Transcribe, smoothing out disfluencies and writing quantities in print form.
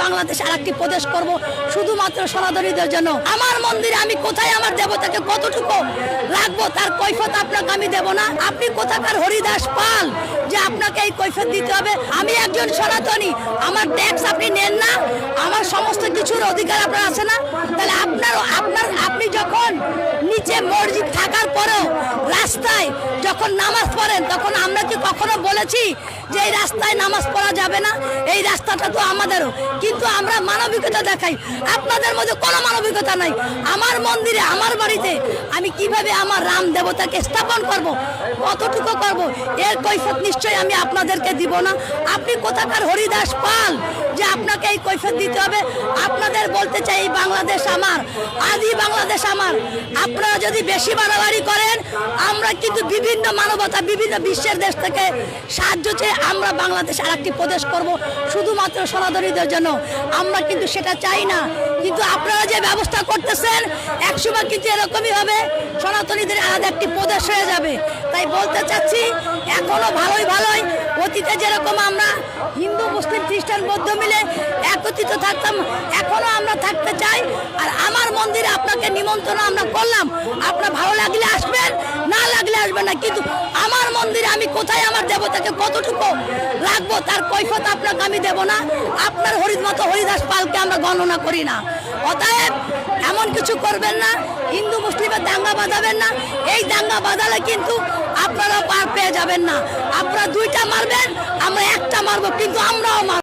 বাংলাদেশ আরেকটি প্রদেশ করব শুধুমাত্র সনাতনীদের জন্য। আমার মন্দিরে আমি কোথায় আমার দেবতাকে কতটুকু রাখবো তার কৈফিয়ত আপনাকে আমি দেব না। আপনি কোথাকার হরিদাস পাল যে আপনাকে এই কৈফিয়ত দিতে হবে? আমি একজন সনাতনী, আমার ট্যাক্স আপনি নেন না, আমার সমস্ত কিছুর অধিকার আপনার আছে না? তাহলে আপনি যখন নিচে মসজিদ থাকার পরেও রাস্তায় যখন নামাজ পড়েন তখন আমরা কি কখনো বলেছি যে এই রাস্তায় নামাজ পড়া যাবে না? এই রাস্তাটা তো আমাদেরও, কিন্তু আমরা মানবিকতা দেখাই। আপনাদের মধ্যে কোনো মানবিকতা নাই। আমার মন্দিরে আমার বাড়িতে আমি কিভাবে আমার রাম দেবতাকে স্থাপন করব, কতটুকু করব, এর কৈফিয়ত নিশ্চয়ই আমি আপনাদেরকে দিব না। আপনি কোথাকার হরিদাস পাল যে আপনাকে এই কৈফিয়ত দিতে হবে? আপনাদের বলতে চাই এই বাংলাদেশ আমার, আদি বাংলাদেশ আমার। আপনারা যদি বেশি বাড়াবাড়ি করেন আমরা কিন্তু বিভিন্ন মানবতা বিভিন্ন বিশ্বের দেশ থেকে সাহায্য চেয়ে আমরা বাংলাদেশ আরেকটি প্রদেশ করব শুধুমাত্র সনাতনীদের জন্য। আমরা কিন্তু সেটা চাই না, কিন্তু আপনারা যে ব্যবস্থা করতেছেন একসময় কিন্তু এরকমই হবে, সনাতনীদের আলাদা একটি প্রদেশ হয়ে যাবে। তাই বলতে চাচ্ছি এখনো ভালোই অতীতে যেরকম আমরা হিন্দু মুসলিম খ্রিস্টান বৌদ্ধ মিলে একত্রিত থাকতাম এখনো আমরা থাকতে চাই। আর আমার মন্দিরে আপনাকে নিমন্ত্রণ আমরা করলাম, আপনার ভালো লাগলে আসবেন, না লাগলে আসবেন না, কিন্তু আমার মন্দিরে আমি কোথায় আমার দেবতাকে কতটুকু রাখবো তার কৈফিয়ত আপনাকে আমি দেব না। আপনার হরিদাস পালকে আমরা গণনা করি না। অতএব এমন কিছু করবেন না, হিন্দু মুসলিমের দাঙ্গা বাঁধাবেন না। এই দাঙ্গা বাঁধালে কিন্তু আপনারা পার পেয়ে যাবেন না। আপনারা দুইটা মারবেন, আমরা একটা মারবো, কিন্তু আমরাও